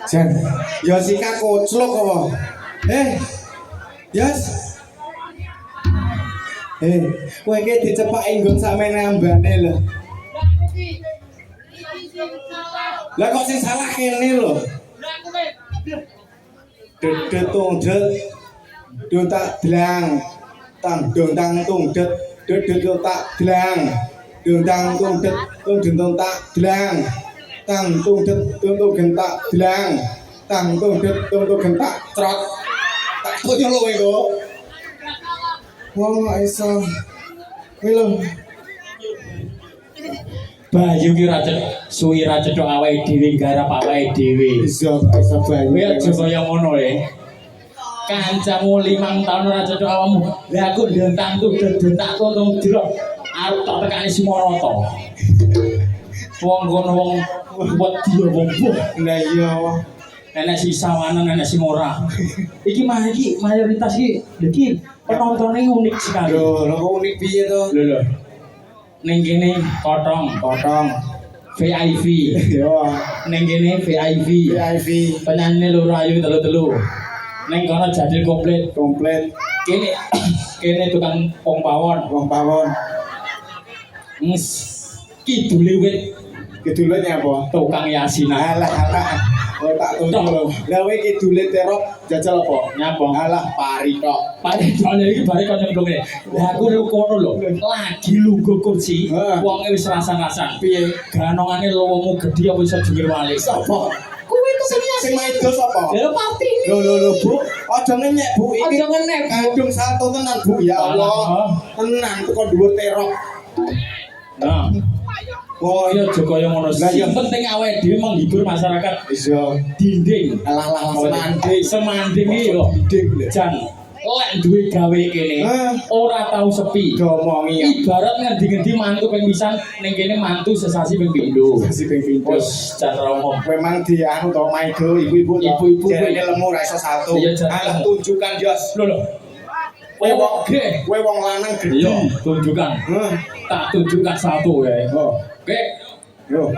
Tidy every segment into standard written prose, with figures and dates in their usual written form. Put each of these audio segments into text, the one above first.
Jan, Yosika koclok apa? Yos. Kowe iki dicepaki nggon samene ambane lho. Lah kok sing salah kene lho. Dedet tungdet. Dong tak dlang. Tang dong tang tungdet. Dedet tak dlang. Dong tang tungdet. Dong tak dlang. Tang tungdet gentak dlang. Tang tungdet gentak trot. Tak koyo lho kowe kok. Wong gak iso. Kowe lho. Bayu ki ra suwi ra cethok awake dhewe garap awake dhewe. Iso Bayu. Kowe aja kaya ngono le. Kancamu 5 tahun ora cethok awakmu. Lah aku ndentang tak tonton drop. Arep tak tekani Sumarata. Wong kono wong wedi wong buh. Lah iya. Nenek si sawanan, nenek si mora. Iki mayoritas iki penontonnya unik sekali. Lho, kok unik piye to? Lho. Ning kene kotong. VIP. Yo. Ning kene VIP. Penyanyi loro ayu telu. Ning kono jadil komplit. Kene tukang wong pawon. Kidule wit. Kidulnya apa? Tukang yasinan. Alah. Oh tak tunggu. Lah kowe kidule terop jajal apa? Nyapa? Alah pari tok. Pari tok iki bare kok nyemplung ngene. Lah aku lho kono lho. Lagi lungguh kursi. Wonge wis rasan-rasan. Piye? Ganongane lowomu gedhi apa iso jungkir walik. Sapa? Kuwi to Sing maido sapa? Ya pati. Lho Bu. Aja ngenyek Bu iki. Aja ngenyek. Kadung salto tenan Bu ya Allah. Tenan teko dhuwur terop. Nah. Oh iya aja kaya ngono. Sing penting awake dhewe menghibur masyarakat. Iso. Dinding. Alah semanding iki lho. Jan lek duwe gawe kene ora tau sepi. Domongi. Ibarat ngendi-ngendi mantu ping pisan ning kene mantu sesasi ping pindho. Wis jan romo. Memang dianu to maido ibu-ibu. Ibu-ibu jarene lemu ra iso salto. Alah tunjukkan Jos. Lho. Kowe wong lanang gedhe. Iya, tunjukkan. Tak tunjukkan satu ya. Oke. Yo.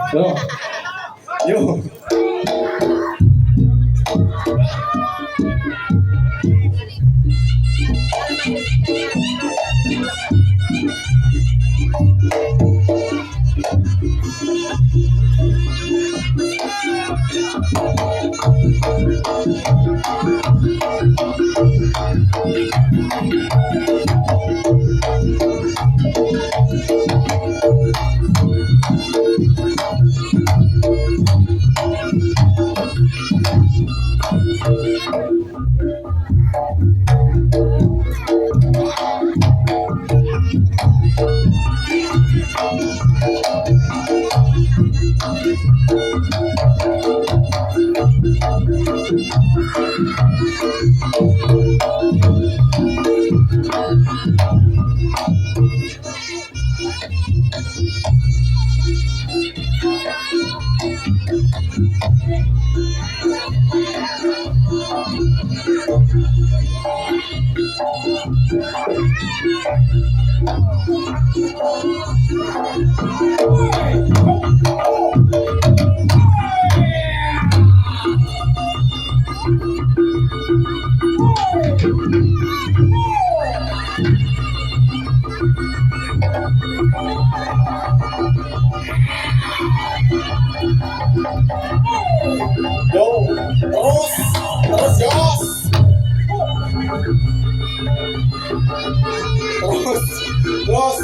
Terus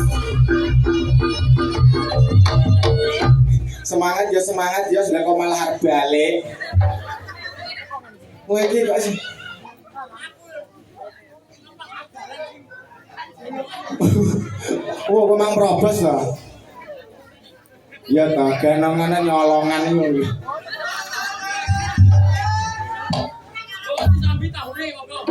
semangat ya sudah kok malah harus balik. Kowe iki kok sih oh memang merobos lah. Ya ta ganongane nyolongan iku. Sambil tahune kok.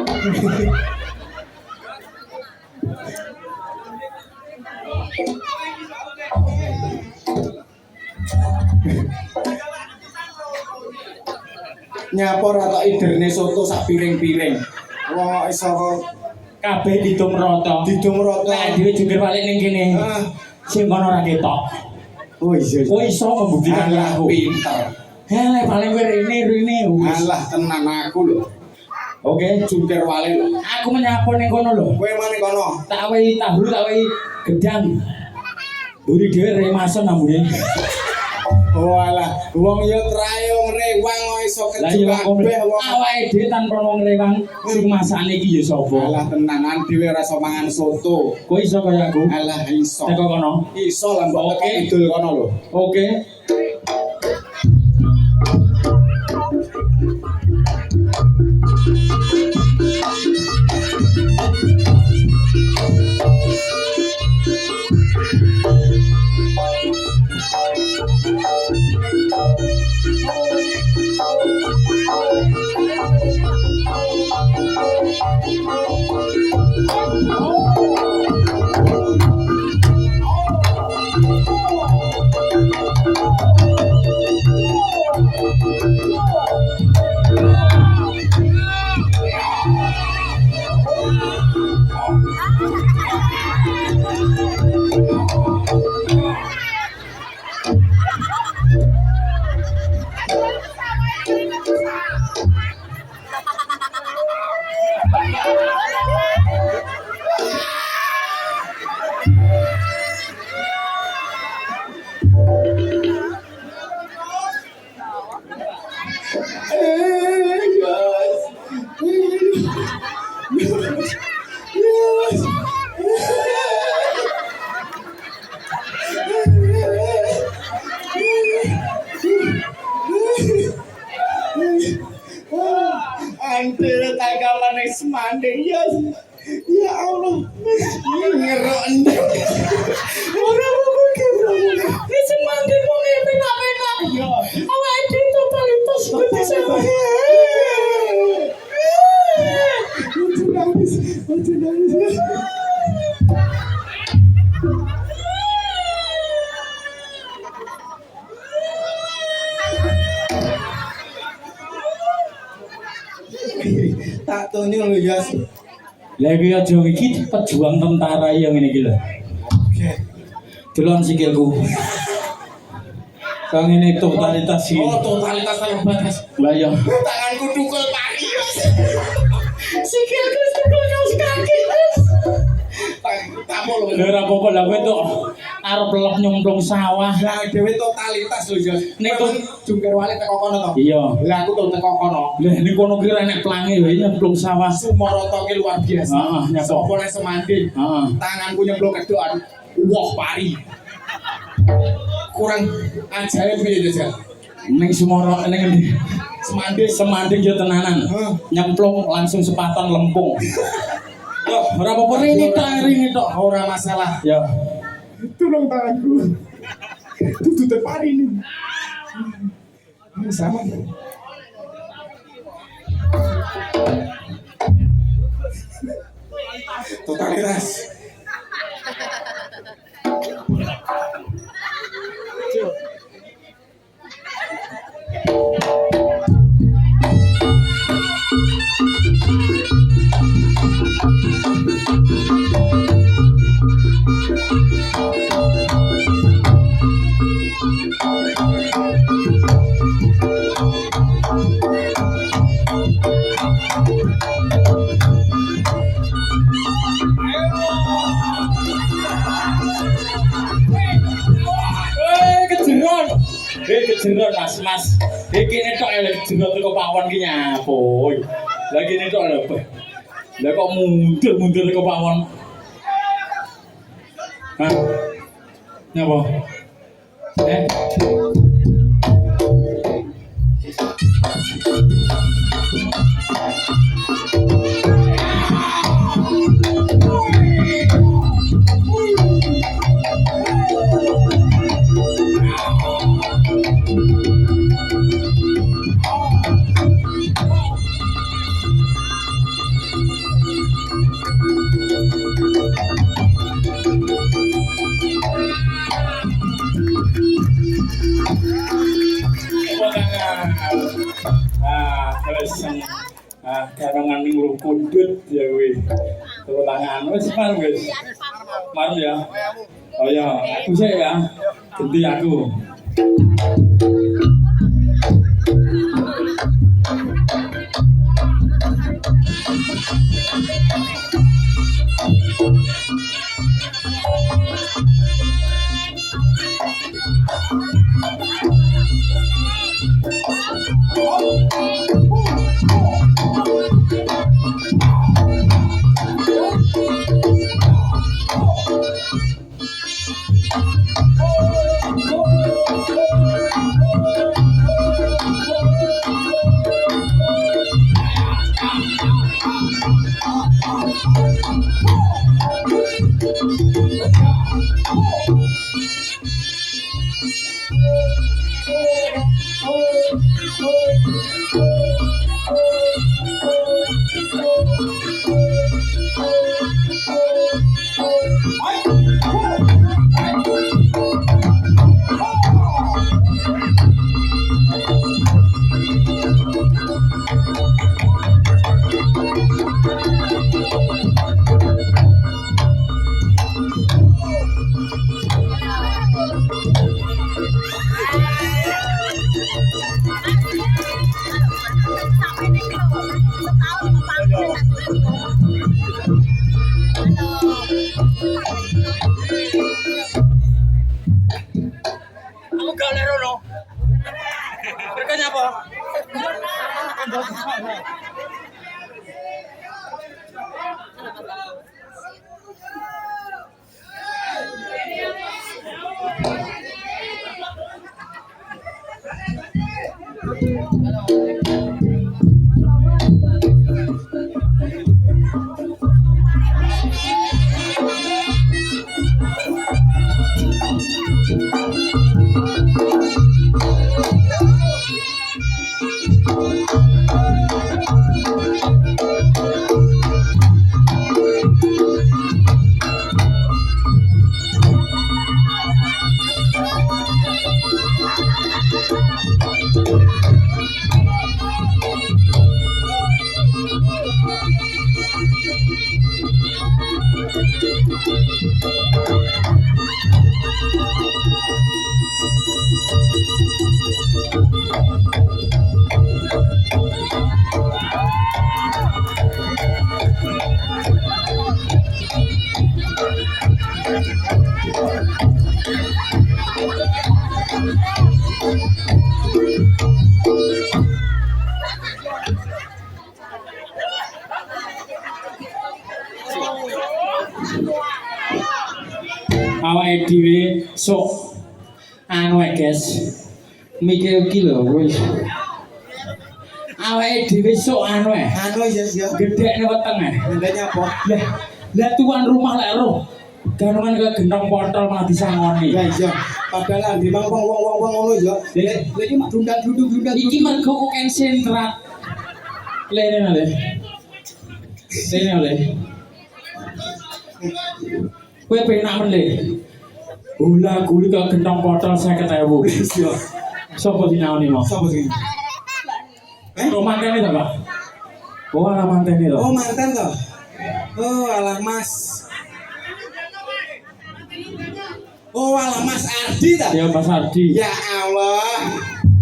Nyapor atau iderne soto sak piring-piring. Wong iso Kabeh didum rata. didum rata. Nek dhewe jungkir balik ning kene. Ah, Sing kono ora ketok. oh iya. Kowe iso membuktikan Alah aku. pinter. Hele paling kowe rene wis. Alah tenan aku lho. Oke, Jungkir wali lho. aku menyapa ning kono lho. Kowe mane kono. Tak wehi tahu, tak wehi gedang. Buri dhewe remasen ambune. Oh alah, wong yo trayong rewang kok iso Lah keju iya wong kabeh wong. awake dhewe tanpa wong rewang sing masakne iki ya sapa? Alah tenanan dhewe ora iso mangan soto. Kowe iso kaya aku? Alah iso. Teko kono. Iso lah mbok teko Oke. idul kono lho. Oke. Ante tanggapan yang semanding ya. Ya Allah. Ngerok ente. Ora mungkin. Wis semandhe wong penak-penak. Ya. Awake dhewe totalitas kudu sama. Ojo nangis. Ojo nangis. Tak tunjuk lho ya. Lah iki aja iki pejuang tentara yang ngene iki lho. Oke. Delon sikilku. Kang ini totalitas iki. Oh totalitas terbatas. Lah ya. Tanganku tukul pari. Sikilku tukul kaos kaki. Tamu lho. Lha ora apa-apa lah kowe tok arep lep nyemplung sawah. Lah dhewe totalitas lho ya. Nek Nek jungkir wali teko kono to. Iya. Lah aku tuh teko kono. Lah ning kono ki enek plange wae nyemplung sawah. Sumarata ki luar biasa. Heeh, nyapa. Sopo nek semanding. Heeh. Tanganku nyemplung kedokan. Wah pari. Kurang ajaib piye ya. Ning Sumara ning endi? Semanding Semanding ya tenanan. Heeh. Nyemplung langsung sepatan lempung. Yo, ora apa-apa rini tok. Ora masalah. Ya. Tolong tanganku. Dudu tepari ini. Sama. Totalitas. Kejeron. Kejeron Mas. Iki netok kejeron teko pawon ki nyapo. Lah kene tok lho. Lah kok mundur teko pawon. Hah? Nyapa? wis. Ah, karongan ning kudut ya kuwi. Tepuk tangan wis marem wis. Marem ya. Oh ya, aku sih ya. Ganti aku. Kamu gak lero no? Mereka nyapa? Awake dhewe sok anu guys. Mikir iki lho wis. Awake dhewe sok anu Anu ya ya. gedhekne weteng Bedanya apa? Lah tuan rumah lek roh. Ganungan ke gendong potol mati sangoni. Ya iya. Padahal di mang wong ngono ya. Lagi mak dundang. Iki mergo kok konsentrat. Lene le. Kowe penak men le. Gula guli ke gendong potol 50.000. Iya. Sopo dinaoni mau? Sapa sih? Romantene to, Pak? Oh, ala mantene to. Oh, mantan toh. Oh, alah Mas. Oh, alah Mas Ardi ta? Ya Mas Ardi. Ya Allah.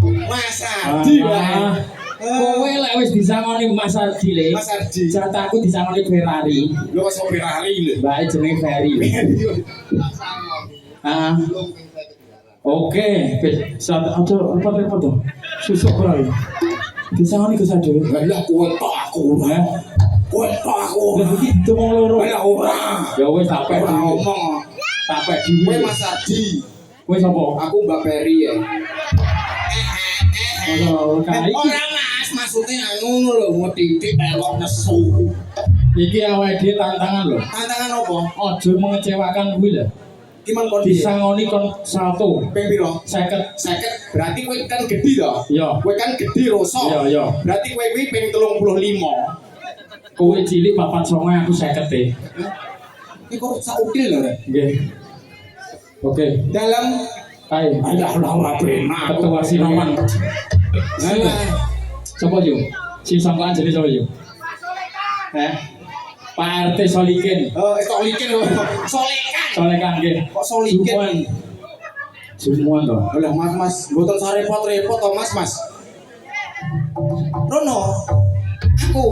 Mas Ardi wae. Kowe lek wis disangoni Mas Ardi le. Mas Ardi. Jataku disangoni Ferrari. Lho kok Ferrari lho. Mbake jenenge Ferry. Ah. Oke, saat aja apa tuh? Susuk bro. Disangoni ke sadhe. Lah kowe tok aku. Kowe tok aku. Lah iki demong loro. Lah ora. Ya wis tapek dhewe. Ngomong. Tapek Kowe dhewe. Mas Ardi. Kowe sapa? Aku Mbak Peri ya. Oh, kae iki. Ora Mas, maksudnya ngono lho, mau titik kok nesu. Iki awake dhewe tantangan lho. Tantangan apa? Aja mengecewakan kuwi lho. Gimana kon bisa? Disangoni kon salto. Ping piro? 50. 50. Berarti kowe kan gede to? Iya. Kowe kan gede rosok. Iya. Berarti kowe kuwi ping 35. Kowe cilik 49 aku 50 e. Iki kok saudil lho. Nggih. Oke. Dalam Hai. Allah penak. Ketua Sinoman. Alah. Sapa yo? Si sangkaan jenis apa yo? Pak RT Solikin. Oh, Solikin lho. Solekan nggih. Kok Solikin? Sumuan to. Lah Mas, mboten sarepot-repot to Mas. Rono. Aku.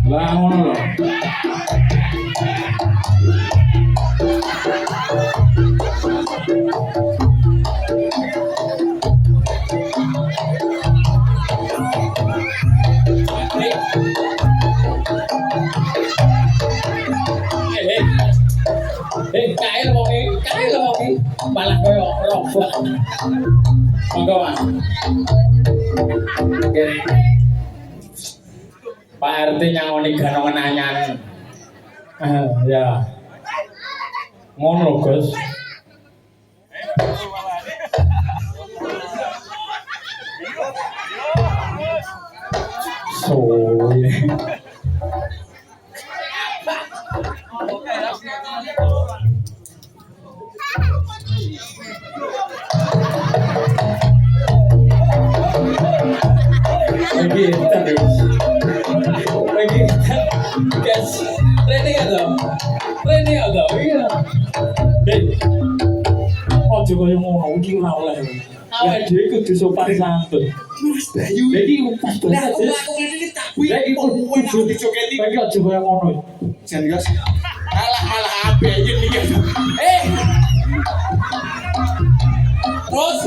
Lah ngono lho. Kail wonge malah koyo robot. Monggo Mas. Pak RT nyangoni ganongan anyan. Ya. Ngono Gus. Soye. Lagi guys, Rene ada, iya. Ojo kaya ngono iki ora oleh. Awake dhewe kudu sopan santun. Mas Bayu. Lagi pas Lah banget. aku ngene tak kuwi. Lagi kudu dicoketi. lagi ojo kaya ngono. Jan Yos. Alah malah abe iki. Terus.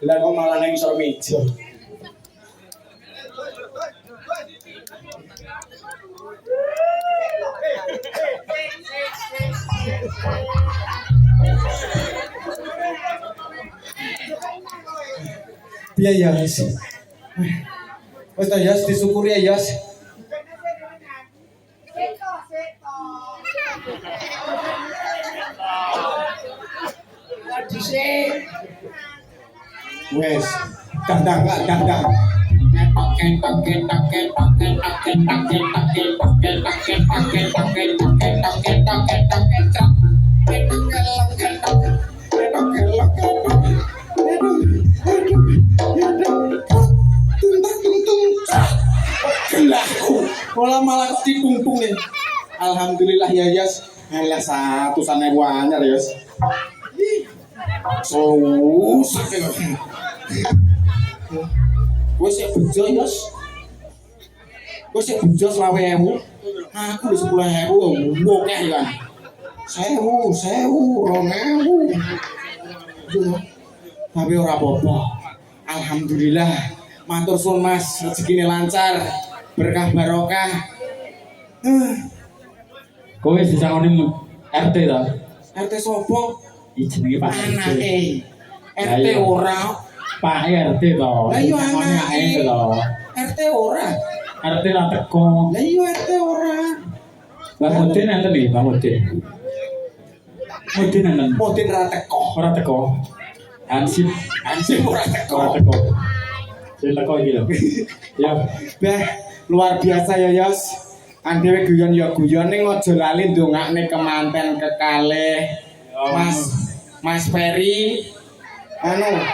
Lah kok malah nang isor meja. Piye ya, Yos? Wes ta Yos disyukuri ya, Yos. Wes, dandang. Malah kok dipungpung nih. Alhamdulillah ya Yos. Alah 100.000 anyar Yos. Susah kok. Wes sik bejo Yos. Wes sik bejo 20.000. Aku wis 10.000 akeh kan. 1.000, 2.000. Tapi ora apa-apa. Alhamdulillah. Matur suwun Mas, rezekine lancar, berkah barokah. Kowe disangoni RT ta? RT sopo? Iki jenenge Pak RT. Anake. RT ora. Pak RT to. Lah iya Disangoni anake to. RT ora. RT ra teko. Lah iya RT ora. Bang Mudin enten iki, Bang Mudin. Mudin enten. Mudin ra teko. Ora teko. Ansip Ora teko. ora teko. Sing teko iki lho. Ya, Beh, luar biasa ya Yos. Andewe guyon ya guyon ning aja lali ndongakne kemanten kekalih Mas Ferry. Anu